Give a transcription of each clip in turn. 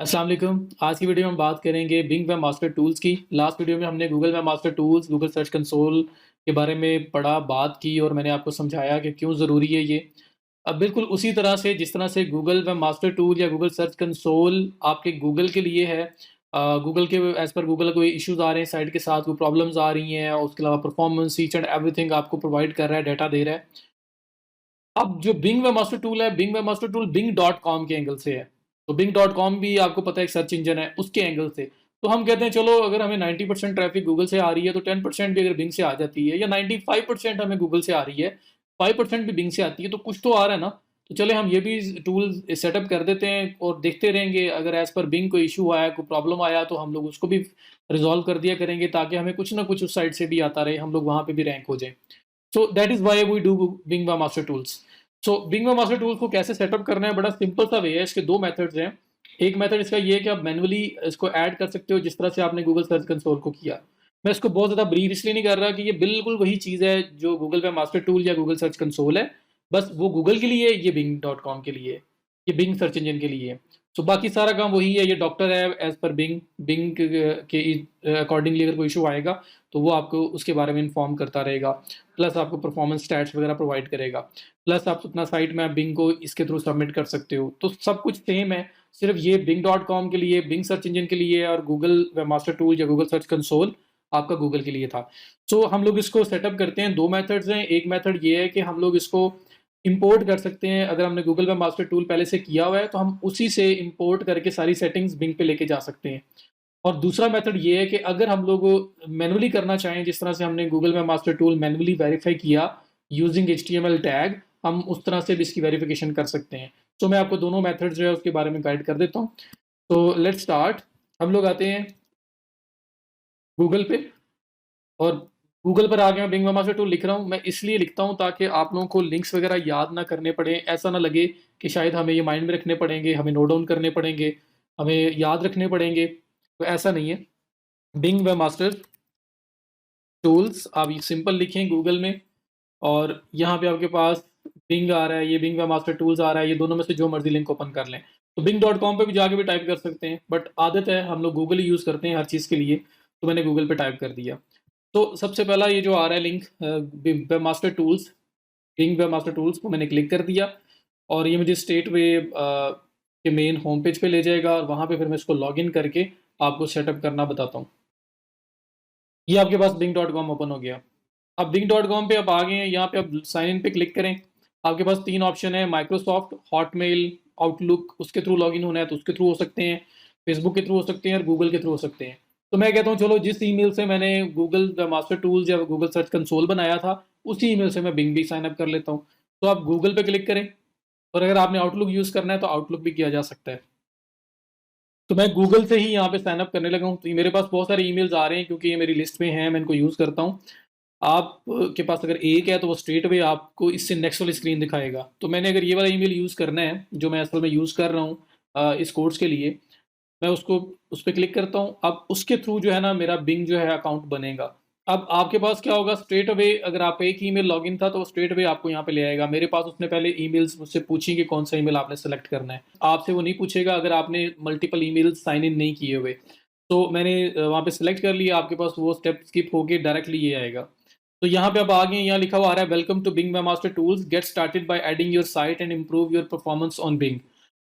अस्सलाम वालेकुम। आज की वीडियो में हम बात करेंगे बिंग वेब मास्टर टूल्स की। लास्ट वीडियो में हमने Google web master tools, Google search console के बारे में पढ़ा, बात की और मैंने आपको समझाया कि क्यों ज़रूरी है ये। अब बिल्कुल उसी तरह से जिस तरह से गूगल वेब मास्टर टूल या गूगल सर्च कंसोल आपके गूगल के लिए है, गूगल के एज़ पर गूगल कोई इश्यूज़ आ रहे हैं साइट के साथ, कोई प्रॉब्लम्स आ रही हैं और उसके अलावा परफॉर्मेंस ईच एंड एवरीथिंग आपको प्रोवाइड कर रहा है, डाटा दे रहा है। अब जो बिंग वेब मास्टर टूल है, Bing web master tool Bing dot com के एंगल से है। तो बिंग डॉट कॉम भी आपको पता है एक सर्च इंजन है, उसके एंगल से। तो हम कहते हैं चलो अगर हमें 90% ट्रैफिक गूगल से आ रही है तो 10% भी अगर बिंग से आ जाती है, या 95% हमें गूगल से आ रही है, 5% भी बिंग से आती है, तो कुछ तो आ रहा है ना। तो चले हम ये भी टूल सेटअप कर देते हैं और देखते रहेंगे, अगर एज पर बिंग कोई इशू आया, कोई प्रॉब्लम आया, तो हम लोग उसको भी रिजॉल्व कर दिया करेंगे, ताकि हमें कुछ ना कुछ उस साइड से भी आता रहे, हम लोग वहां पे भी रैंक हो जाए। So that is why we do Bing master tools. So Bing master tools को कैसे सेटअप करना है, बड़ा सिंपल सा वे है। इसके दो मेथड्स हैं। एक मेथड इसका ये है कि आप मैनुअली इसको ऐड कर सकते हो, जिस तरह से आपने गूगल सर्च कंसोल को किया। मैं इसको बहुत ज़्यादा ब्रीफ इसलिए नहीं कर रहा कि ये बिल्कुल वही चीज़ है जो गूगल पे मास्टर टूल या गूगल सर्च कंसोल है। बस वो गूगल के लिए, ये बिंग डॉट कॉम के लिए, ये बिंग सर्च इंजन के लिए। सो बाकी सारा काम वही है। ये डॉक्टर है एज पर बिंग। बिंग के अकॉर्डिंगली अगर कोई इशू आएगा तो वो आपको उसके बारे में इन्फॉर्म करता रहेगा। प्लस आपको परफॉर्मेंस स्टैट्स वगैरह प्रोवाइड करेगा। प्लस आप अपना साइट में बिंग को इसके थ्रू सबमिट कर सकते हो। तो सब कुछ सेम है। सिर्फ ये बिंग डॉट कॉम के लिए, बिंग सर्च इंजन के लिए, और गूगल वेब मास्टर टूल या गूगल सर्च कंसोल आपका गूगल के लिए था। सो हम लोग इसको सेटअप करते हैं। दो मेथड्स हैं। एक मेथड ये है कि हम लोग इसको इंपोर्ट कर सकते हैं। अगर हमने गूगल वेब मास्टर टूल पहले से किया हुआ है तो हम उसी से इंपोर्ट करके सारी सेटिंग्स बिंग पे लेके जा सकते हैं। और दूसरा मेथड ये है कि अगर हम लोग मैनुअली करना चाहें, जिस तरह से हमने गूगल में मास्टर टूल मैनुअली वेरीफाई किया यूजिंग HTML टैग, हम उस तरह से भी इसकी वेरिफिकेशन कर सकते हैं। तो मैं आपको दोनों मेथड जो है उसके बारे में गाइड कर देता हूँ। तो लेट्स स्टार्ट। हम लोग आते हैं गूगल पे, और गूगल पर आगे मैं बिंग मास्टर टूल लिख रहा हूँ। मैं इसलिए लिखता हूँ ताकि आप लोगों को लिंक्स वगैरह याद ना करने पड़े। ऐसा ना लगे कि शायद हमें ये माइंड में रखने पड़ेंगे, हमें नोट डाउन करने पड़ेंगे, हमें याद रखने पड़ेंगे। तो ऐसा नहीं है। बिंग वेब मास्टर टूल्स आप ये सिंपल लिखें गूगल में, और यहाँ पे आपके पास बिंग आ रहा है, ये बिंग वेब मास्टर टूल्स आ रहा है। ये दोनों में से जो मर्जी लिंक ओपन कर लें। तो बिंग डॉट कॉम पर भी जाके भी टाइप कर सकते हैं, बट आदत है हम लोग गूगल ही यूज़ करते हैं हर चीज़ के लिए। तो मैंने गूगल पे टाइप कर दिया। तो सबसे पहला ये जो आ रहा है link, web master tools, Bing web master tools को मैंने क्लिक कर दिया, और ये मुझे स्ट्रेट वे के मेन होम पेज पे ले जाएगा, और वहाँ पे फिर मैं इसको लॉग इन करके आपको सेटअप करना बताता हूँ। ये आपके पास बिंग डॉट कॉम ओपन हो गया। अब बिंग डॉट कॉम पे आप आ गए हैं। यहाँ पे आप साइन इन पे क्लिक करें। आपके पास तीन ऑप्शन है, माइक्रोसॉफ्ट, हॉटमेल, आउटलुक। उसके थ्रू लॉगिन होना है तो उसके थ्रू हो सकते हैं, फेसबुक के थ्रू हो सकते हैं, और गूगल के थ्रू हो सकते हैं। तो मैं कहता हूँ चलो जिस ईमेल से मैंने गूगल मास्टर टूल्स या गूगल सर्च कंसोल बनाया था, उसी ईमेल से मैं बिंग भी साइन अप कर लेता हूँ। तो आप गूगल पे क्लिक करें, और अगर आपने आउटलुक यूज़ करना है तो आउटलुक भी किया जा सकता है। तो मैं गूगल से ही यहाँ पे साइन अप करने लगा हूँ। तो ये मेरे पास बहुत सारे ईमेल्स आ रहे हैं क्योंकि ये मेरी लिस्ट में है, मैं इनको यूज़ करता हूँ। आप के पास अगर एक है तो वो स्ट्रेट अवे आपको इससे नेक्स्ट वाली स्क्रीन दिखाएगा। तो मैंने अगर ये वाला ईमेल यूज़ करना है जो मैं असल में यूज़ कर रहा हूँ इस कोर्स के लिए, मैं उसको उस पर क्लिक करता हूँ। अब उसके थ्रू जो है ना मेरा बिंग जो है अकाउंट बनेगा। अब आपके पास क्या होगा, स्ट्रेट अवे अगर आप एक ईमेल लॉगिन था तो स्ट्रेट अवे आपको यहाँ पे ले आएगा। मेरे पास उसने पहले ईमेल्स मुझसे पूछी कि कौन सा ईमेल आपने सेलेक्ट करना है। आपसे वो नहीं पूछेगा अगर आपने मल्टीपल ईमेल साइन इन नहीं किए हुए। तो मैंने वहाँ पे सिलेक्ट कर लिया, आपके पास वो स्टेप स्किप होके डायरेक्टली ये आएगा। तो यहाँ पे आप आगे यहाँ लिखा हुआ आ रहा है, welcome to Bing master tools, get started by adding your site and improve your performance on Bing.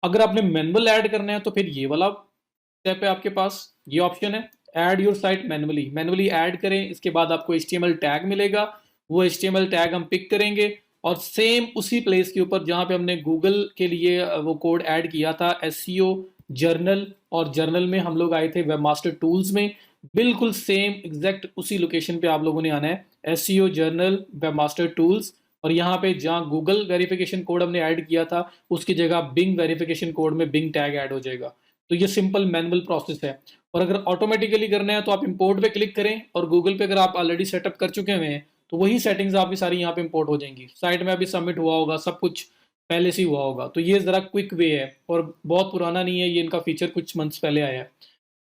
अगर आपने मैनुअल ऐड करना है तो फिर ये वाला स्टेप है आपके पास, ये ऑप्शन है, add your site manually. Manually add करें, इसके बाद आपको HTML टैग मिलेगा। वो HTML टैग हम पिक करेंगे, और सेम उसी प्लेस के ऊपर जहाँ पे हमने गूगल के लिए वो कोड ऐड किया था, SEO जर्नल, और जर्नल में हम लोग आए थे वेब मास्टर टूल्स में, बिल्कुल सेम एग्जैक्ट उसी लोकेशन पे आप लोगों ने आना है, SEO journal web master tools. और यहाँ पे जहाँ गूगल वेरिफिकेशन कोड हमने ऐड किया था उसकी जगह बिंग वेरिफिकेशन कोड में बिंग टैग ऐड हो जाएगा। तो ये सिंपल मैनुअल प्रोसेस है। और अगर ऑटोमेटिकली करना है तो आप इंपोर्ट पे क्लिक करें, और गूगल पे अगर आप ऑलरेडी सेटअप कर चुके हुए हैं तो वही सेटिंग्स आपकी सारी यहाँ पे इंपोर्ट हो जाएंगी। साइट में अभी सबमिट हुआ होगा, सब कुछ पहले से ही हुआ होगा। तो ये ज़रा क्विक वे है और बहुत पुराना नहीं है, ये इनका फीचर कुछ मंथ्स पहले आया है।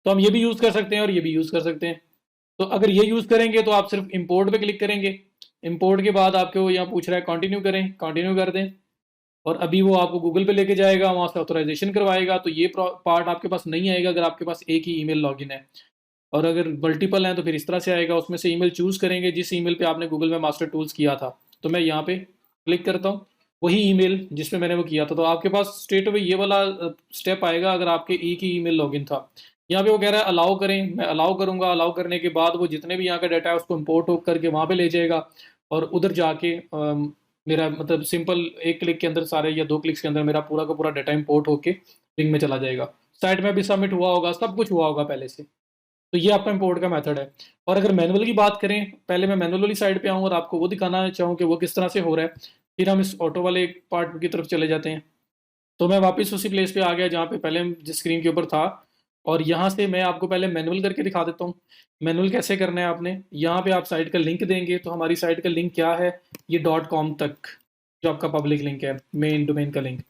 तो हम ये भी यूज़ कर सकते हैं और ये भी यूज़ कर सकते हैं। तो अगर ये यूज़ करेंगे तो आप सिर्फ इंपोर्ट पे क्लिक करेंगे। इंपोर्ट के बाद आपको यहाँ पूछ रहा है कंटिन्यू करें, कंटिन्यू कर दें। और अभी वो आपको गूगल पे लेके जाएगा, वहाँ से ऑथराइजेशन करवाएगा। तो ये पार्ट आपके पास नहीं आएगा अगर आपके पास एक ही ईमेल लॉगिन है। और अगर मल्टीपल हैं तो फिर इस तरह से आएगा। उसमें से ईमेल चूज़ करेंगे जिस ईमेल पे आपने गूगल में मास्टर टूल्स किया था। तो मैं यहाँ पे क्लिक करता हूँ, वही ईमेल जिस पे मैंने वो किया था। तो आपके पास स्ट्रेट अवे ये वाला स्टेप आएगा अगर आपके एक ही ईमेल लॉगिन था। यहाँ पे वो कह रहा है अलाउ करें, मैं अलाउ करूँगा। अलाउ करने के बाद वो जितने भी यहाँ का डाटा है उसको इम्पोर्ट करके वहाँ पे ले जाएगा और उधर जाके मेरा मतलब सिंपल एक क्लिक के अंदर सारे या 2 क्लिक्स के अंदर मेरा पूरा का पूरा डाटा इम्पोर्ट होके बिंग में चला जाएगा। साइट में भी सबमिट हुआ होगा, सब कुछ हुआ होगा पहले से। तो ये आपका इम्पोर्ट का मेथड है। और अगर मैनुअल की बात करें, पहले मैं मैनुअल वाली साइड पे आऊँ और आपको वो दिखाना चाहूँ कि वो किस तरह से हो रहा है, फिर हम इस ऑटो वाले पार्ट की तरफ चले जाते हैं। तो मैं वापस उसी प्लेस पे आ गया जहाँ पे पहले जिस स्क्रीन के ऊपर था। और यहाँ से मैं आपको पहले मैनुअल करके दिखा देता हूँ। मैनुअल कैसे करना है आपने, यहाँ पे आप साइट का लिंक देंगे। तो हमारी साइट का लिंक क्या है, ये .com तक जो आपका पब्लिक लिंक है, मेन डोमेन का लिंक।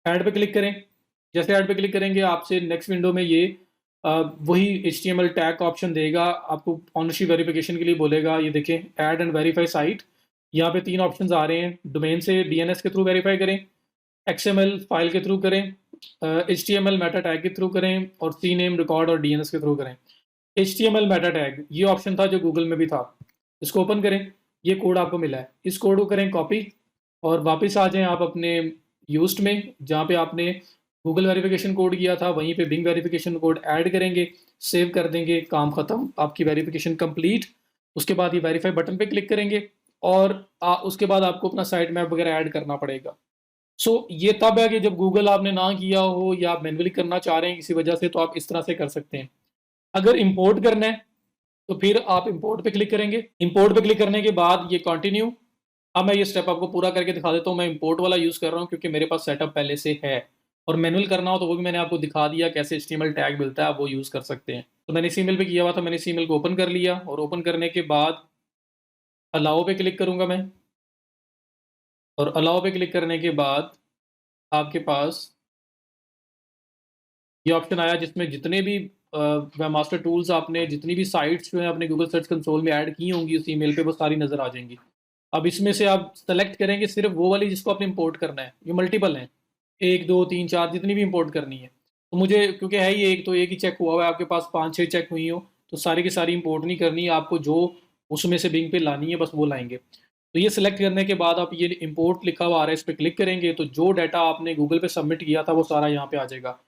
ऐड पे क्लिक करें। जैसे ऐड पे क्लिक करेंगे आपसे नेक्स्ट विंडो में ये वही HTML टैग का ऑप्शन देगा, आपको ऑनरशिप वेरिफिकेशन के लिए बोलेगा। ये देखें, ऐड एंड वेरीफाई साइट। यहाँ पे 3 ऑप्शंस आ रहे हैं। डोमेन से DNS के थ्रू वेरीफाई करें, XML फाइल के थ्रू करें, HTML मेटा टैग के थ्रू करें और CNAME रिकॉर्ड और DNS के थ्रू करें। HTML मेटा टैग ये ऑप्शन था जो गूगल में भी था। इसको ओपन करें, ये कोड आपको मिला है, इस कोड को करें कॉपी और वापस आ जाएं आप अपने यूज्ड में जहाँ पे आपने गूगल वेरिफिकेशन कोड किया था, वहीं पे बिंग वेरिफिकेशन कोड ऐड करेंगे, सेव कर देंगे, काम खत्म, आपकी वेरिफिकेशन कंप्लीट। उसके बाद ये वेरीफाई बटन पे क्लिक करेंगे और उसके बाद आपको अपना साइट मैप वगैरह ऐड करना पड़ेगा। ये तब है कि जब गूगल आपने ना किया हो या आप मैन्युअली करना चाह रहे हैं किसी वजह से, तो आप इस तरह से कर सकते हैं। अगर इंपोर्ट करना है तो फिर आप इंपोर्ट पे क्लिक करेंगे। इंपोर्ट पे क्लिक करने के बाद ये कंटिन्यू। अब मैं ये स्टेप आपको पूरा करके दिखा देता हूँ। मैं इंपोर्ट वाला यूज़ कर रहा हूँ क्योंकि मेरे पास सेटअप पहले से है। और मैनुअल करना हो तो वो भी मैंने आपको दिखा दिया कैसे HTML टैग मिलता है, आप वो यूज़ कर सकते हैं। तो मैंने इस ईमेल पे किया हुआ था, मैंने इस ईमेल को ओपन कर लिया और ओपन करने के बाद अलाउ पे क्लिक करूँगा मैं। और अलाउ पे क्लिक करने के बाद आपके पास ये ऑप्शन आया जिसमें जितने भी वेबमास्टर टूल्स आपने जितनी भी साइट्स जो है अपने गूगल सर्च कंसोल में ऐड की होंगी उस ईमेल पे, वो सारी नज़र आ जाएंगी। अब इसमें से आप सेलेक्ट करेंगे सिर्फ वो वाली जिसको आपने इंपोर्ट करना है। ये मल्टीपल हैं, 1 2 3 4 जितनी भी इंपोर्ट करनी है। तो मुझे क्योंकि है ही एक, तो एक ही चेक हुआ हुआ है, आपके पास 5 6 चेक हुई हो तो सारी की सारी इंपोर्ट नहीं करनी है आपको, जो उसमें से बिंग पे लानी है बस वो लाएंगे। तो ये सिलेक्ट करने के बाद आप ये इंपोर्ट लिखा हुआ आ रहा है, इस पर क्लिक करेंगे तो जो डाटा आपने गूगल पे सबमिट किया था वो सारा यहाँ पे आ जाएगा।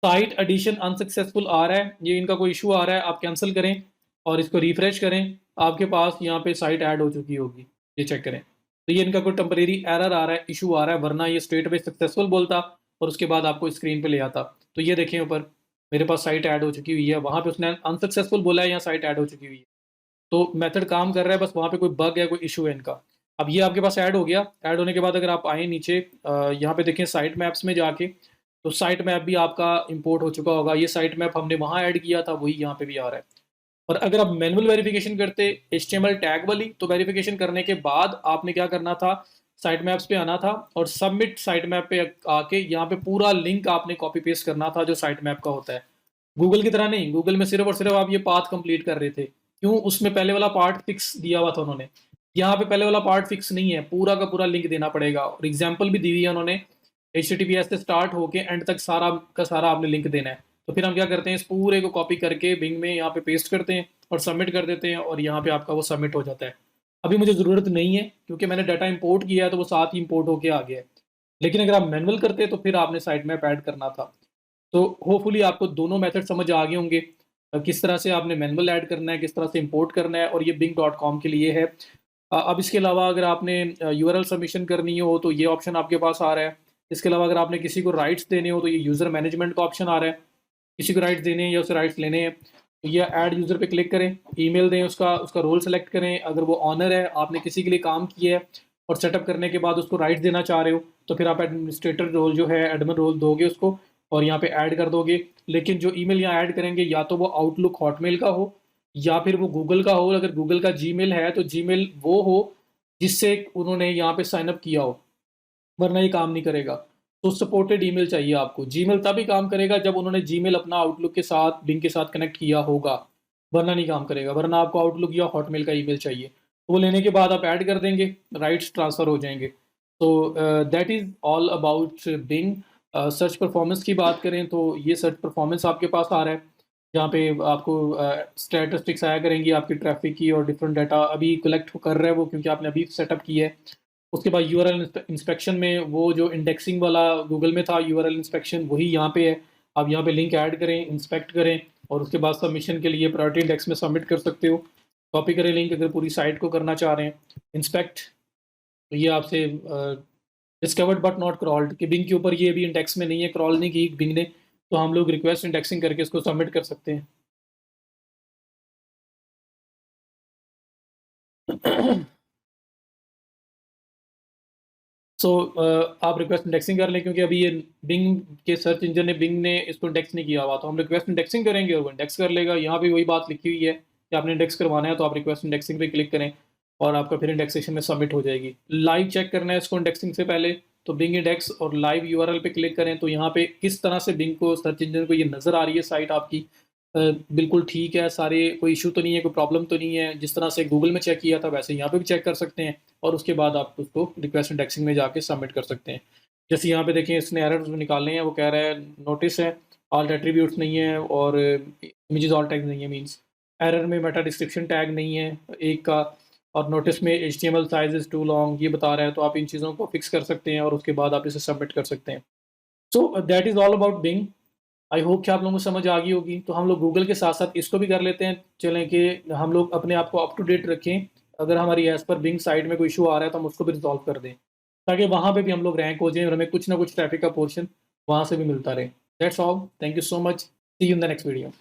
साइट एडिशन अनसक्सेसफुल आ रहा है, ये इनका कोई इशू आ रहा है, आप कैंसिल करें और इसको रिफ्रेश करें। आपके पास यहाँ पे साइट ऐड हो चुकी होगी, ये चेक करें। तो ये इनका कोई टेम्परेरी एरर आ रहा है, इशू आ रहा है, वरना ये स्ट्रेट अवे सक्सेसफुल बोलता और उसके बाद आपको स्क्रीन पे ले आता। तो ये देखें ऊपर मेरे पास साइट ऐड हो चुकी हुई है, वहाँ पे उसने अनसक्सेसफुल बोला है, यहाँ साइट ऐड हो चुकी हुई है। तो मेथड काम कर रहा है, बस वहाँ पे कोई बग है, कोई इशू है इनका। अब ये आपके पास ऐड हो गया। ऐड होने के बाद अगर आप आए नीचे यहाँ पे देखें साइट मैप्स में जाके, तो साइट मैप भी आपका इंपोर्ट हो चुका होगा। ये साइट मैप हमने वहाँ ऐड किया था, वही यहाँ पे भी आ रहा है। और अगर आप मैनुअल वेरिफिकेशन करते HTML टैग वाली, तो वेरिफिकेशन करने के बाद आपने क्या करना था, साइट मैप्स पे आना था और सबमिट साइट मैप पे आके यहाँ पे पूरा लिंक आपने कॉपी पेस्ट करना था जो साइट मैप का होता है। गूगल की तरह नहीं, गूगल में सिर्फ और सिर्फ आप ये पाथ कंप्लीट कर रहे थे, क्यों, उसमें पहले वाला पार्ट फिक्स दिया हुआ था उन्होंने। यहाँ पे पहले वाला पार्ट फिक्स नहीं है, पूरा का पूरा लिंक देना पड़ेगा और एग्जाम्पल भी दी हुई है उन्होंने। HTTPS से स्टार्ट होके एंड तक सारा का सारा आपने लिंक देना है। तो फिर हम क्या करते हैं, इस पूरे को कॉपी करके बिंग में यहाँ पे पेस्ट करते हैं और सबमिट कर देते हैं और यहाँ पे आपका वो सबमिट हो जाता है। अभी मुझे ज़रूरत नहीं है क्योंकि मैंने डाटा इंपोर्ट किया है तो वो साथ ही इंपोर्ट होके आ गया है। लेकिन अगर आप मैनुअल करते तो फिर आपने साइट मैप ऐड करना था। तो होपफुली आपको दोनों मेथड समझ आ गए होंगे, किस तरह से आपने मैनुअल ऐड करना है, किस तरह से इंपोर्ट करना है, और ये bing.com के लिए है। अब इसके अलावा अगर आपने URL सबमिशन करनी हो तो ये ऑप्शन आपके पास आ रहा है। इसके अलावा अगर आपने किसी को राइट्स देने हो तो ये यूज़र मैनेजमेंट का ऑप्शन आ रहा है। किसी को राइट्स देने हैं या उसे राइट्स लेने हैं तो ये ऐड यूज़र पे क्लिक करें, ईमेल दें, उसका उसका रोल सेलेक्ट करें। अगर वो ऑनर है, आपने किसी के लिए काम किया है और सेटअप करने के बाद उसको राइट्स देना चाह रहे हो, तो फिर आप एडमिनिस्ट्रेटर रोल जो है, एडमिन रोल दोगे उसको और यहाँ पे ऐड कर दोगे। लेकिन जो ईमेल यहाँ ऐड करेंगे या तो वो आउटलुक हॉटमेल का हो या फिर वो गूगल का हो। अगर गूगल का जीमेल है तो जीमेल वो हो जिससे उन्होंने यहाँ पे साइन अप किया हो, वरना ये काम नहीं करेगा। तो सपोर्टेड ईमेल चाहिए आपको। जीमेल तभी काम करेगा जब उन्होंने जीमेल अपना आउटलुक के साथ, बिंग के साथ कनेक्ट किया होगा, वरना नहीं काम करेगा। वरना आपको आउटलुक या हॉटमेल का ईमेल चाहिए। तो वो लेने के बाद आप ऐड कर देंगे, राइट्स ट्रांसफ़र हो जाएंगे। तो that is all about being. Search performance की बात करें तो ये सर्च परफॉर्मेंस आपके पास आ रहा है, जहाँ पे आपको स्टैटिस्टिक्स आया करेंगी आपकी ट्रैफिक की, और डिफरेंट डाटा अभी कलेक्ट कर रहा है वो, क्योंकि आपने अभी सेटअप किया है। उसके बाद यूआरएल इंस्पेक्शन में वो जो इंडेक्सिंग वाला गूगल में था यूआरएल इंस्पेक्शन, वही यहाँ पे है। आप यहाँ पे लिंक ऐड करें, इंस्पेक्ट करें, और उसके बाद सबमिशन के लिए प्रायोरिटी इंडेक्स में सबमिट कर सकते हो। कॉपी करें लिंक अगर पूरी साइट को करना चाह रहे हैं। इंस्पेक्ट, तो ये आपसे डिस्कवर्ड बट नॉट क्रॉल्ड कि बिंग के ऊपर ये भी इंडेक्स में नहीं है, क्रॉल नहीं की बिंग ने, तो हम लोग रिक्वेस्ट इंडेक्सिंग करके इसको सबमिट कर सकते हैं। सो आप रिक्वेस्ट इंडेक्सिंग कर लें, क्योंकि अभी ये बिंग के सर्च इंजन ने, बिंग ने इसको इंडेक्स नहीं किया हुआ, तो हम रिक्वेस्ट इंडेक्सिंग करेंगे और वो इंडेक्स कर लेगा। यहाँ पे वही बात लिखी हुई है कि आपने इंडेक्स करवाना है, तो आप रिक्वेस्ट इंडेक्सिंग पे क्लिक करें और आपका फिर इंडेक्सेशन में सबमिट हो जाएगी। लाइव चेक करना है इसको इंडेक्सिंग से पहले, तो बिंग इंडेक्स और लाइव यूआरएल पे क्लिक करें, तो यहाँ पे किस तरह से बिंग को, सर्च इंजन को ये नज़र आ रही है साइट आपकी, बिल्कुल ठीक है, सारे कोई इशू तो नहीं है, कोई प्रॉब्लम तो नहीं है। जिस तरह से गूगल में चेक किया था वैसे यहाँ पे भी चेक कर सकते हैं, और उसके बाद आप उसको रिक्वेस्ट इंडेक्सिंग में जाके सबमिट कर सकते हैं। जैसे यहाँ पे देखें, इसने एरर्स निकालने हैं, वो कह रहा है नोटिस है, ऑल्ट एट्रीब्यूट्स नहीं है, और इमेजेस ऑल टैग नहीं है, मीन्स एरर में मेटा डिस्क्रिप्शन टैग नहीं है एक का, और नोटिस में HTML size is too long ये बता रहा है। तो आप इन चीज़ों को फिक्स कर सकते हैं और उसके बाद आप इसे सबमिट कर सकते हैं। So that is all about being. I hope कि आप लोगों को समझ आ गई होगी। तो हम लोग गूगल के साथ साथ इसको भी कर लेते हैं, चलें कि हम लोग अपने आप को अप टू डेट रखें। अगर हमारी एज़ पर बिंग साइट में कोई इशू आ रहा है तो हम उसको भी रिज़ॉल्व कर दें, ताकि वहाँ पे भी हम लोग रैंक हो जाएँ और हमें कुछ ना कुछ ट्रैफिक का पोर्शन वहाँ से भी मिलता रहे। That's all, thank you so much, see you in the next video.